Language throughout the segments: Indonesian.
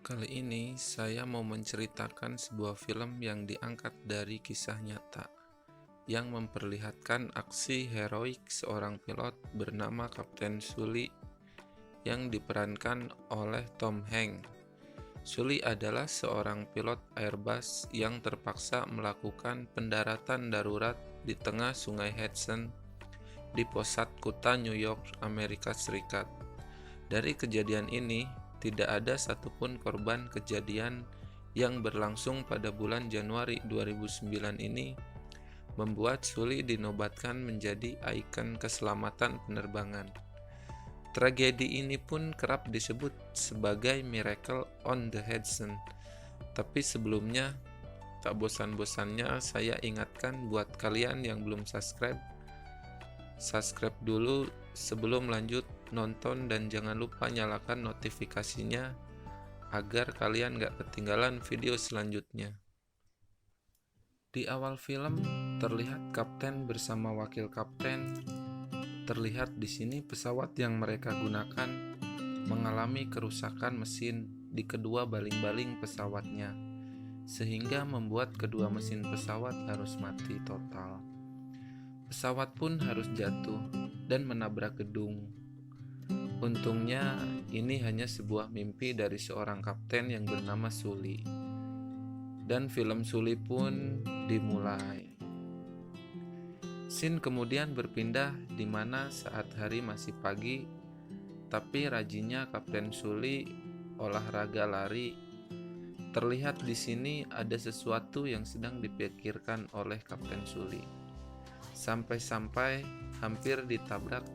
Kali ini saya mau menceritakan sebuah film yang diangkat dari kisah nyata yang memperlihatkan aksi heroik seorang pilot bernama Kapten Sully yang diperankan oleh Tom Hanks. Sully adalah seorang pilot Airbus yang terpaksa melakukan pendaratan darurat di tengah Sungai Hudson di pusat kota New York, Amerika Serikat. Dari kejadian ini, tidak ada satupun korban kejadian yang berlangsung pada bulan Januari 2009 ini membuat Sully dinobatkan menjadi ikon keselamatan penerbangan. Tragedi ini pun kerap disebut sebagai Miracle on the Hudson. Tapi sebelumnya, tak bosan-bosannya saya ingatkan buat kalian yang belum subscribe dulu sebelum lanjut nonton dan jangan lupa nyalakan notifikasinya agar kalian gak ketinggalan video selanjutnya. Di awal film terlihat kapten bersama wakil kapten. Terlihat di sini pesawat yang mereka gunakan mengalami kerusakan mesin di kedua baling-baling pesawatnya, sehingga membuat kedua mesin pesawat harus mati total. Pesawat pun harus jatuh dan menabrak gedung. Untungnya ini hanya sebuah mimpi dari seorang kapten yang bernama Sully. Dan film Sully pun dimulai. Scene kemudian berpindah di mana saat hari masih pagi, tapi rajinnya Kapten Sully olahraga lari. Terlihat di sini ada sesuatu yang sedang dipikirkan oleh Kapten Sully. Sampai-sampai hampir ditabrak.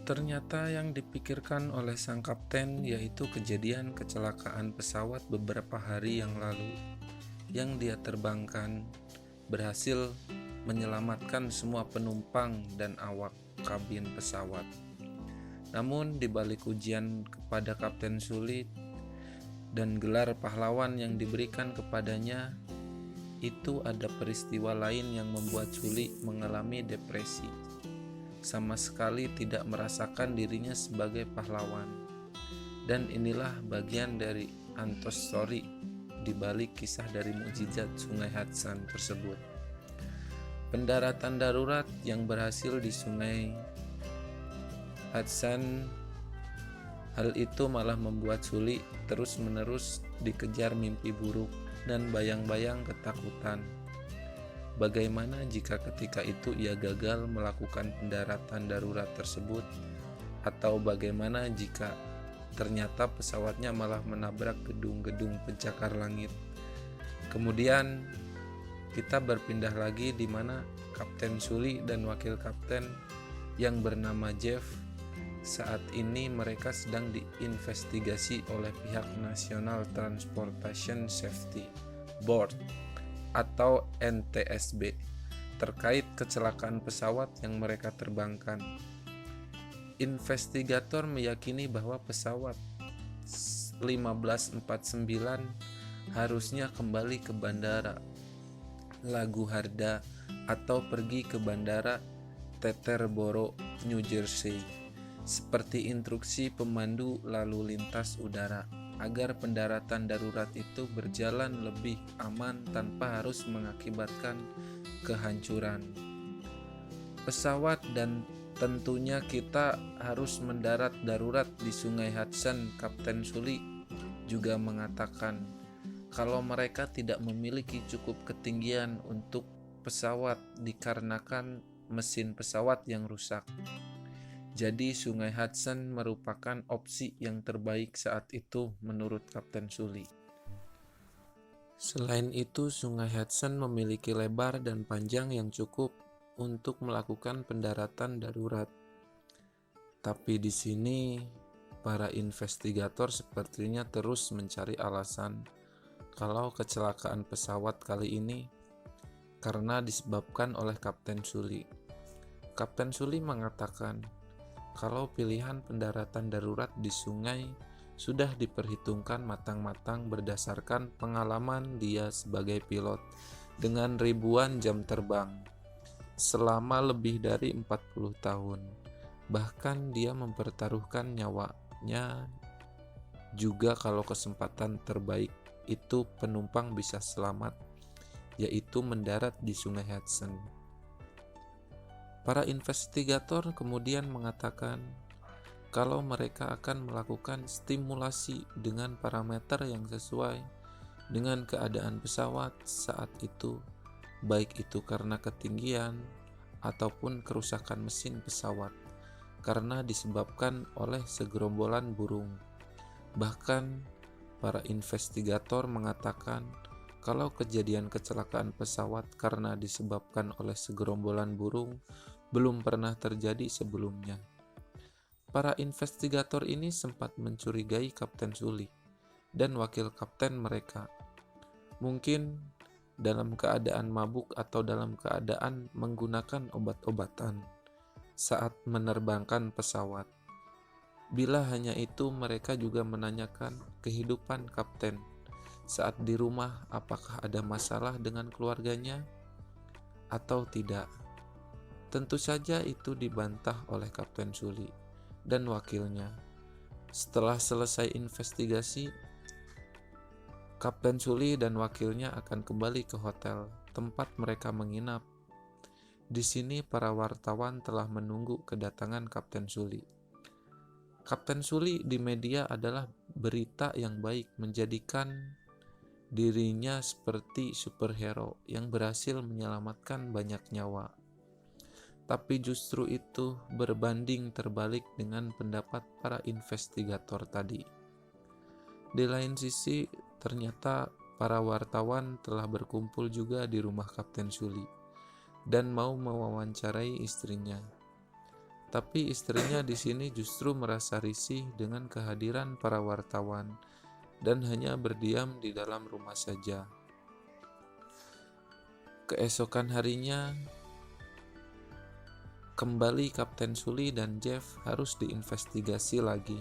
Ternyata yang dipikirkan oleh sang kapten yaitu kejadian kecelakaan pesawat beberapa hari yang lalu yang dia terbangkan berhasil menyelamatkan semua penumpang dan awak kabin pesawat. Namun di balik ujian kepada Kapten Sully dan gelar pahlawan yang diberikan kepadanya, itu ada peristiwa lain yang membuat Sully mengalami depresi. Sama sekali tidak merasakan dirinya sebagai pahlawan. Dan inilah bagian dari untold story di balik kisah dari mukjizat Sungai Hudson tersebut. Pendaratan darurat yang berhasil di Sungai Hudson, hal itu malah membuat Sully terus-menerus dikejar mimpi buruk dan bayang-bayang ketakutan. Bagaimana jika ketika itu ia gagal melakukan pendaratan darurat tersebut? Atau bagaimana jika ternyata pesawatnya malah menabrak gedung-gedung pencakar langit? Kemudian kita berpindah lagi di mana Kapten Sully dan wakil kapten yang bernama Jeff, saat ini mereka sedang diinvestigasi oleh pihak National Transportation Safety Board atau NTSB terkait kecelakaan pesawat yang mereka terbangkan. Investigator meyakini bahwa pesawat 1549 harusnya kembali ke bandara LaGuardia atau pergi ke bandara Teterboro, New Jersey, seperti instruksi pemandu lalu lintas udara, agar pendaratan darurat itu berjalan lebih aman tanpa harus mengakibatkan kehancuran pesawat. Dan tentunya kita harus mendarat darurat di Sungai Hudson. Kapten Sully juga mengatakan kalau mereka tidak memiliki cukup ketinggian untuk pesawat dikarenakan mesin pesawat yang rusak. Jadi Sungai Hudson merupakan opsi yang terbaik saat itu menurut Kapten Sully. Selain itu, Sungai Hudson memiliki lebar dan panjang yang cukup untuk melakukan pendaratan darurat. Tapi di sini para investigator sepertinya terus mencari alasan kalau kecelakaan pesawat kali ini karena disebabkan oleh Kapten Sully. Kapten Sully mengatakan kalau pilihan pendaratan darurat di sungai sudah diperhitungkan matang-matang berdasarkan pengalaman dia sebagai pilot dengan ribuan jam terbang selama lebih dari 40 tahun. Bahkan dia mempertaruhkan nyawanya juga kalau kesempatan terbaik itu penumpang bisa selamat, yaitu mendarat di Sungai Hudson. Para investigator kemudian mengatakan kalau mereka akan melakukan stimulasi dengan parameter yang sesuai dengan keadaan pesawat saat itu, baik itu karena ketinggian ataupun kerusakan mesin pesawat karena disebabkan oleh segerombolan burung. Bahkan para investigator mengatakan kalau kejadian kecelakaan pesawat karena disebabkan oleh segerombolan burung belum pernah terjadi sebelumnya. Para investigator ini sempat mencurigai Kapten Sully dan wakil kapten mereka. Mungkin dalam keadaan mabuk atau dalam keadaan menggunakan obat-obatan saat menerbangkan pesawat. Bila hanya itu, mereka juga menanyakan kehidupan kapten saat di rumah, apakah ada masalah dengan keluarganya atau tidak. Tentu saja itu dibantah oleh Kapten Sully dan wakilnya. Setelah selesai investigasi, Kapten Sully dan wakilnya akan kembali ke hotel tempat mereka menginap. Di sini para wartawan telah menunggu kedatangan Kapten Sully. Kapten Sully di media adalah berita yang baik, menjadikan dirinya seperti superhero yang berhasil menyelamatkan banyak nyawa. Tapi justru itu berbanding terbalik dengan pendapat para investigator tadi. Di lain sisi, ternyata para wartawan telah berkumpul juga di rumah Kapten Sully dan mau mewawancarai istrinya. Tapi istrinya di sini justru merasa risih dengan kehadiran para wartawan dan hanya berdiam di dalam rumah saja. Keesokan harinya, kembali Kapten Sully dan Jeff harus diinvestigasi lagi,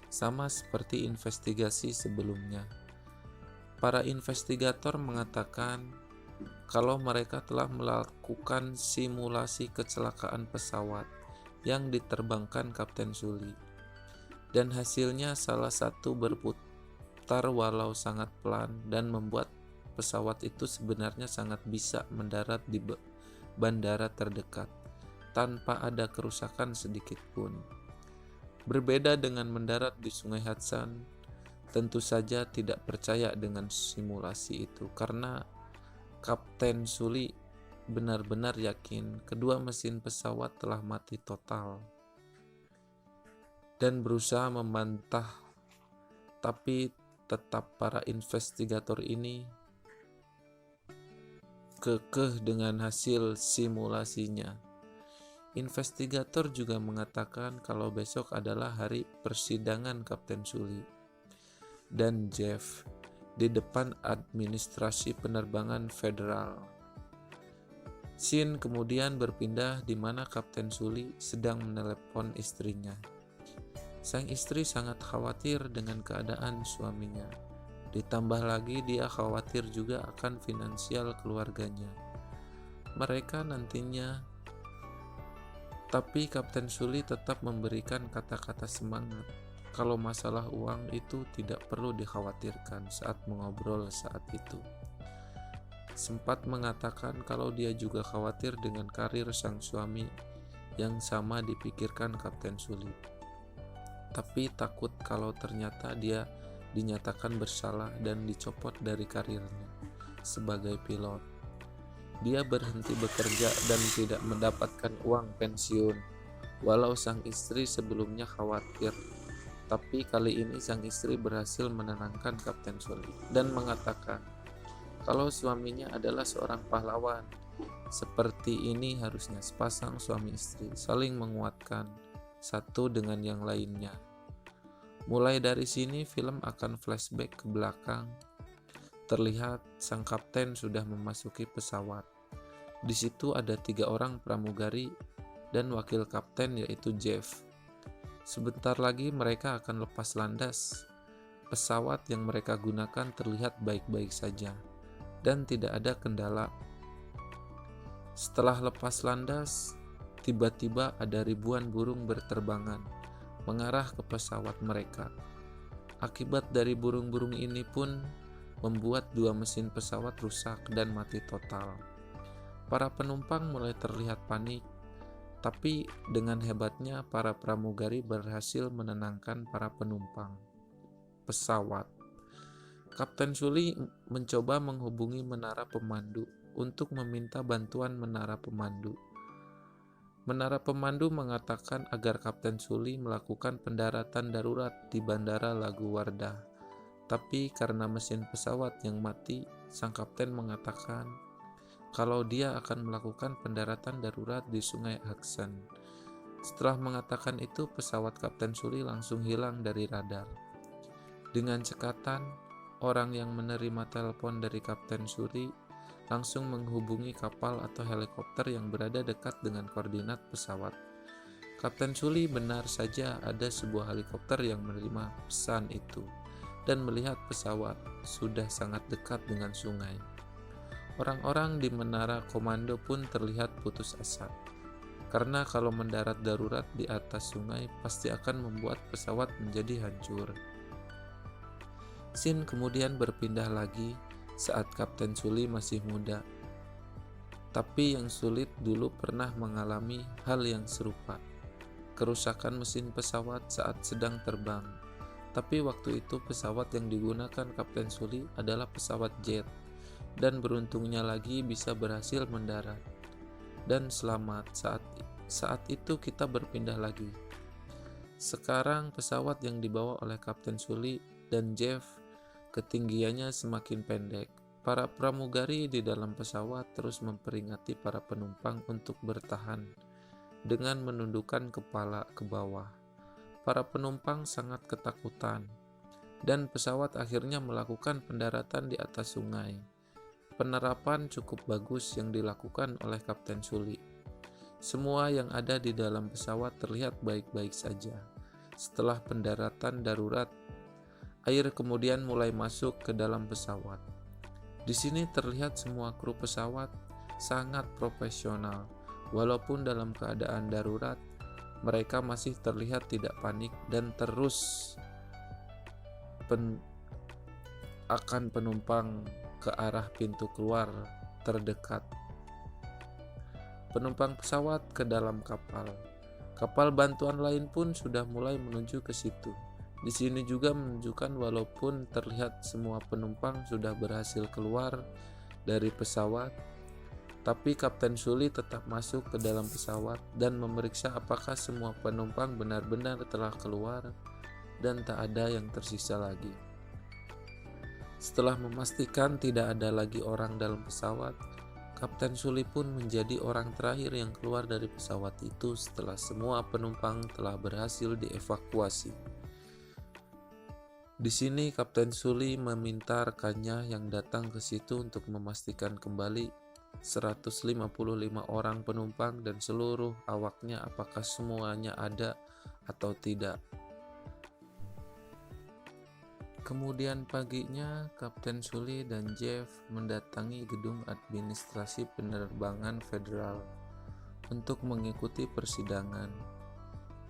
sama seperti investigasi sebelumnya. Para investigator mengatakan kalau mereka telah melakukan simulasi kecelakaan pesawat yang diterbangkan Kapten Sully, dan hasilnya salah satu berputar walau sangat pelan dan membuat pesawat itu sebenarnya sangat bisa mendarat di bandara terdekat tanpa ada kerusakan sedikit pun. Berbeda dengan mendarat di Sungai Hudson, tentu saja tidak percaya dengan simulasi itu karena Kapten Sully benar-benar yakin kedua mesin pesawat telah mati total dan berusaha membantah, tapi tetap para investigator ini kekeh dengan hasil simulasinya. Investigator juga mengatakan kalau besok adalah hari persidangan Kapten Sully dan Jeff di depan administrasi penerbangan federal. Scene kemudian berpindah di mana Kapten Sully sedang menelepon istrinya. Sang istri sangat khawatir dengan keadaan suaminya. Ditambah lagi dia khawatir juga akan finansial keluarganya. Mereka nantinya, tapi Kapten Sully tetap memberikan kata-kata semangat kalau masalah uang itu tidak perlu dikhawatirkan saat mengobrol saat itu. Sempat mengatakan kalau dia juga khawatir dengan karir sang suami yang sama dipikirkan Kapten Sully. Tapi takut kalau ternyata dia dinyatakan bersalah dan dicopot dari karirnya sebagai pilot. Dia berhenti bekerja dan tidak mendapatkan uang pensiun, walau sang istri sebelumnya khawatir. Tapi kali ini sang istri berhasil menenangkan Kapten Sully dan mengatakan kalau suaminya adalah seorang pahlawan. Seperti ini harusnya sepasang suami istri saling menguatkan satu dengan yang lainnya. Mulai dari sini film akan flashback ke belakang. Terlihat sang kapten sudah memasuki pesawat. Di situ ada 3 orang pramugari dan wakil kapten yaitu Jeff. Sebentar lagi mereka akan lepas landas. Pesawat yang mereka gunakan terlihat baik-baik saja dan tidak ada kendala. Setelah lepas landas, tiba-tiba ada ribuan burung berterbangan mengarah ke pesawat mereka. Akibat dari burung-burung ini pun membuat dua mesin pesawat rusak dan mati total. Para penumpang mulai terlihat panik, tapi dengan hebatnya para pramugari berhasil menenangkan para penumpang pesawat. Kapten Suli mencoba menghubungi menara pemandu untuk meminta bantuan menara pemandu. Menara pemandu mengatakan agar Kapten Suli melakukan pendaratan darurat di Bandara LaGuardia. Tapi karena mesin pesawat yang mati, sang kapten mengatakan kalau dia akan melakukan pendaratan darurat di Sungai Hudson. Setelah mengatakan itu, pesawat Kapten Suli langsung hilang dari radar. Dengan cekatan, orang yang menerima telepon dari Kapten Suli langsung menghubungi kapal atau helikopter yang berada dekat dengan koordinat pesawat. Kapten Suli benar saja ada sebuah helikopter yang menerima pesan itu dan melihat pesawat sudah sangat dekat dengan sungai. Orang-orang di menara komando pun terlihat putus asa, karena kalau mendarat darurat di atas sungai pasti akan membuat pesawat menjadi hancur. Scene kemudian berpindah lagi saat Kapten Suli masih muda, tapi yang sulit dulu pernah mengalami hal yang serupa, kerusakan mesin pesawat saat sedang terbang. Tapi waktu itu pesawat yang digunakan Kapten Suli adalah pesawat jet, dan beruntungnya lagi bisa berhasil mendarat dan selamat. Saat itu kita berpindah lagi. Sekarang pesawat yang dibawa oleh Kapten Suli dan Jeff ketinggiannya semakin pendek. Para pramugari di dalam pesawat terus memperingati para penumpang untuk bertahan dengan menundukkan kepala ke bawah. Para penumpang sangat ketakutan, dan pesawat akhirnya melakukan pendaratan di atas sungai. Penerapan cukup bagus yang dilakukan oleh Kapten Suli. Semua yang ada di dalam pesawat terlihat baik-baik saja. Setelah pendaratan darurat, air kemudian mulai masuk ke dalam pesawat. Di sini terlihat semua kru pesawat sangat profesional. Walaupun dalam keadaan darurat, mereka masih terlihat tidak panik dan terus akan penumpang ke arah pintu keluar terdekat. Penumpang pesawat ke dalam kapal. Kapal bantuan lain pun sudah mulai menuju ke situ. Di sini juga menunjukkan walaupun terlihat semua penumpang sudah berhasil keluar dari pesawat, tapi Kapten Suli tetap masuk ke dalam pesawat dan memeriksa apakah semua penumpang benar-benar telah keluar dan tak ada yang tersisa lagi. Setelah memastikan tidak ada lagi orang dalam pesawat, Kapten Suli pun menjadi orang terakhir yang keluar dari pesawat itu setelah semua penumpang telah berhasil dievakuasi. Di sini Kapten Suli meminta rekannya yang datang ke situ untuk memastikan kembali 155 orang penumpang dan seluruh awaknya apakah semuanya ada atau tidak. Kemudian paginya Kapten Suli dan Jeff mendatangi gedung administrasi penerbangan federal untuk mengikuti persidangan.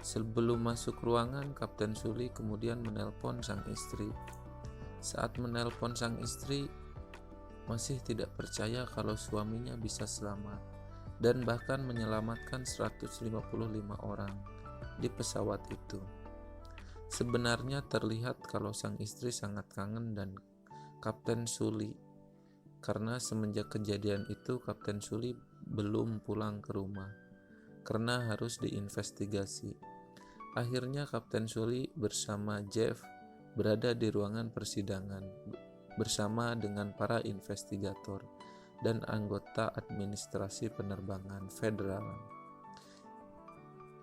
Sebelum masuk ruangan, Kapten Suli kemudian menelpon sang istri. Saat menelpon sang istri, masih tidak percaya kalau suaminya bisa selamat dan bahkan menyelamatkan 155 orang di pesawat itu. Sebenarnya terlihat kalau sang istri sangat kangen dan Kapten Suli, karena semenjak kejadian itu Kapten Suli belum pulang ke rumah karena harus diinvestigasi. Akhirnya Kapten Suli bersama Jeff berada di ruangan persidangan bersama dengan para investigator dan anggota administrasi penerbangan federal.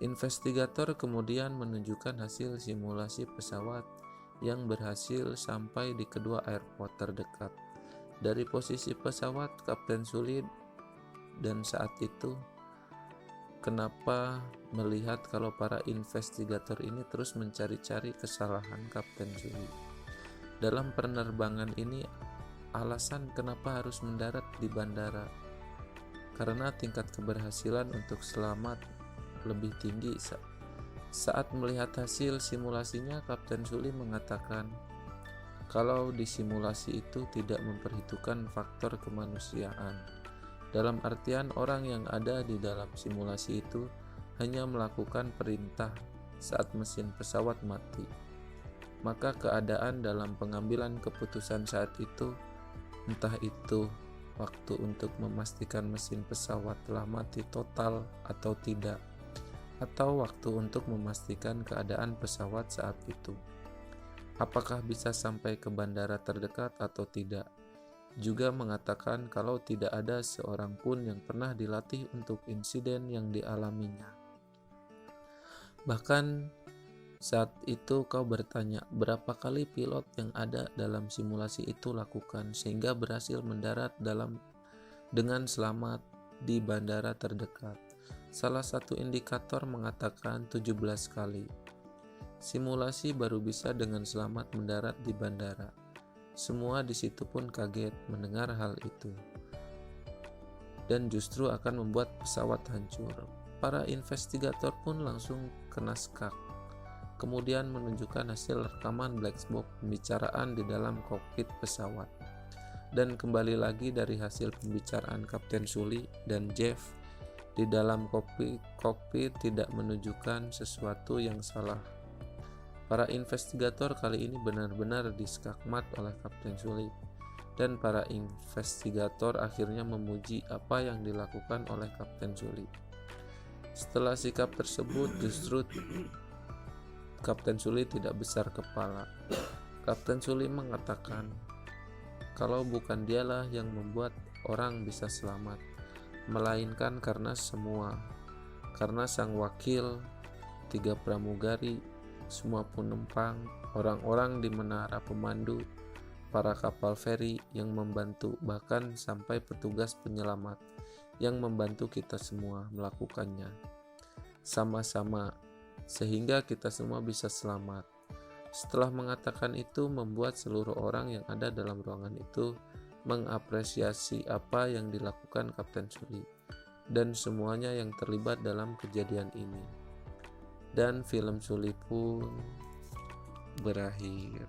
Investigator kemudian menunjukkan hasil simulasi pesawat yang berhasil sampai di kedua airport terdekat. Dari posisi pesawat, Kapten Suli dan saat itu kenapa melihat kalau para investigator ini terus mencari-cari kesalahan Kapten Suli. Dalam penerbangan ini, alasan kenapa harus mendarat di bandara karena tingkat keberhasilan untuk selamat lebih tinggi Saat melihat hasil simulasinya, Kapten Suli mengatakan kalau di simulasi itu tidak memperhitungkan faktor kemanusiaan. Dalam artian orang yang ada di dalam simulasi itu hanya melakukan perintah saat mesin pesawat mati. Maka keadaan dalam pengambilan keputusan saat itu, entah itu waktu untuk memastikan mesin pesawat telah mati total atau tidak, atau waktu untuk memastikan keadaan pesawat saat itu, apakah bisa sampai ke bandara terdekat atau tidak, juga mengatakan kalau tidak ada seorang pun yang pernah dilatih untuk insiden yang dialaminya. Bahkan saat itu kau bertanya berapa kali pilot yang ada dalam simulasi itu lakukan sehingga berhasil mendarat dengan selamat di bandara terdekat. Salah satu indikator mengatakan 17 kali. Simulasi baru bisa dengan selamat mendarat di bandara. Semua di situ pun kaget mendengar hal itu, dan justru akan membuat pesawat hancur. Para investigator pun langsung kena skak. Kemudian menunjukkan hasil rekaman black box pembicaraan di dalam kokpit pesawat. Dan kembali lagi dari hasil pembicaraan Kapten Suli dan Jeff di dalam kokpit tidak menunjukkan sesuatu yang salah. Para investigator kali ini benar-benar diskakmat oleh Kapten Suli, dan para investigator akhirnya memuji apa yang dilakukan oleh Kapten Suli. Setelah sikap tersebut, justru Kapten Suli tidak besar kepala. Kapten Suli mengatakan kalau bukan dialah yang membuat orang bisa selamat, melainkan karena sang wakil, 3 pramugari, semua penumpang, orang-orang di menara pemandu, para kapal feri yang membantu, bahkan sampai petugas penyelamat yang membantu kita semua melakukannya sama-sama sehingga kita semua bisa selamat. Setelah mengatakan itu, membuat seluruh orang yang ada dalam ruangan itu mengapresiasi apa yang dilakukan Kapten Suli dan semuanya yang terlibat dalam kejadian ini. Dan film Suli pun berakhir.